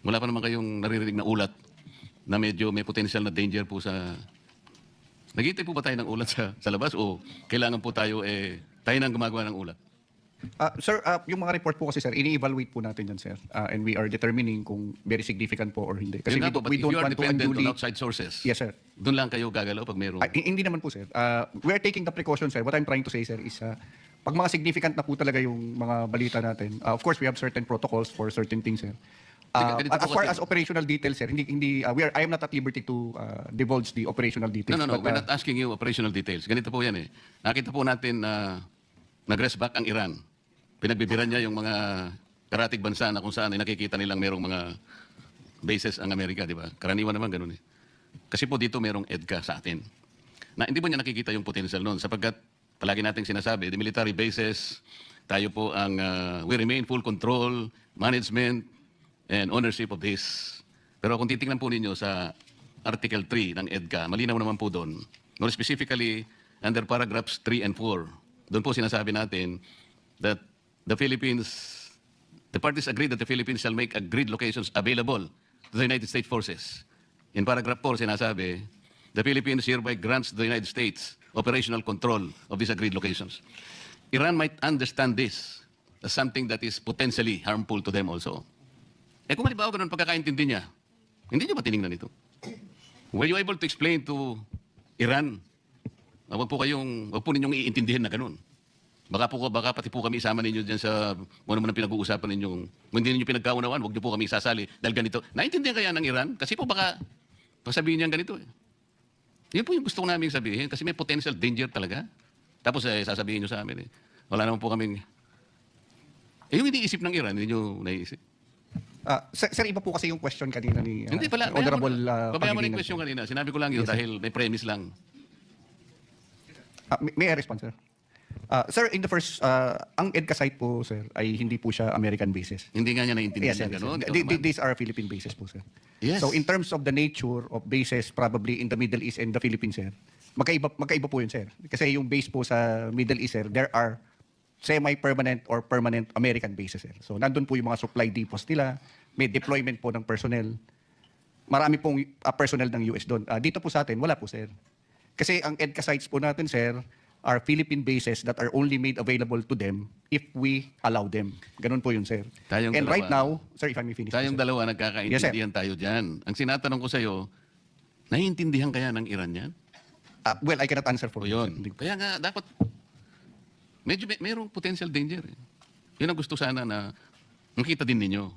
Wala pa naman kayong naririnig na ulat na medyo may potential na danger po sa... Naghihintay po ba tayo ng ulat sa labas o kailangan po tayo tayo nang gumagawa ng ulat? Sir, yung mga report po kasi sir, ini-evaluate po natin yan sir. And we are determining kung very significant po or hindi. Kasi Yun nga po, but we if don't you are want to dependent on unduly... outside sources, Yes sir. doon lang kayo gagalaw pag mayroong... Hindi naman po sir. We are taking the precaution sir. What I'm trying to say sir is pag mga significant na po talaga yung mga balita natin, of course we have certain protocols for certain things sir. Ganito As po far kasi- as operational details sir, I am not at liberty to divulge the operational details. No, but, we're not asking you operational details. Ganito po yan eh. Nakita po natin na nag-rest back ang Iran. Pinagbibiran niya yung mga karatig bansa na kung saan ay nakikita nilang merong mga bases ang Amerika, di ba? Karaniwan naman ganun eh. Kasi po dito merong EDCA sa atin. Na hindi mo niya nakikita yung potential noon sapagkat palagi nating sinasabi, the military bases, tayo po ang we remain full control, management, and ownership of this. Pero kung titingnan po ninyo sa Article 3 ng EDCA, malinaw naman po doon. More specifically, under paragraphs 3 and 4, doon po sinasabi natin that the parties agree that the Philippines shall make agreed locations available to the United States forces. In paragraph 4, sinasabi, the Philippines hereby grants the United States operational control of these agreed locations. Iran might understand this as something that is potentially harmful to them also. Kung halimbawa ganun pagkakaintindi niya, hindi niyo ba tinignan ito? Were you able to explain to Iran, wag po ninyong iintindihin na ganun. Baka pati po kami isama ninyo dyan sa ano man ang pinag-uusapan ninyong, kung hindi ninyo pinagkaunawaan, wag niyo po kami isasali dahil ganito. Naintindihan kaya ng Iran? Kasi po baka sabihin niyan ganito eh. Yun po yung gusto ko namin sabihin kasi may potential danger talaga. Tapos sasabihin niyo sa amin eh. Wala naman po kaming... yung iniisip ng Iran, hindi niyo naiisip. Sir, iba po kasi yung question kanina ni Hindi pala. Honorable Pabayaan mo na yung Pangilinan, question sir. kanina. Sinabi ko lang yun Yes, sir. dahil may premise lang. May I respond, sir? Sir, in the first, ang EDCA site po, sir, ay hindi po siya American bases. Hindi nga niya naintindihan Yes, sir. na gano'n. Yes, Ikaw sir. naman. These are Philippine bases po, sir. Yes. So in terms of the nature of bases probably in the Middle East and the Philippines, sir, magkaiba po yun, sir. Kasi yung base po sa Middle East, sir, there are semi-permanent or permanent American bases, sir. So nandun po yung mga supply depots nila, may deployment po ng personnel. Marami pong personnel ng US doon. Dito po sa atin, wala po, sir. Kasi ang EDCA sites po natin, sir, are Philippine bases that are only made available to them if we allow them. Ganun po yun, sir. Tayong And right dalawa. now, sir, if I may finish. Tayong sir. dalawa nagkakaintindihan tayo dyan. Ang sinatanong ko sa'yo, naiintindihan kaya ng Iran yan? Well, I cannot answer for O you, sir. yun. Kaya nga, dapat, medyo mayroong potential danger. Eh. Yun ang gusto sana na makita din ninyo.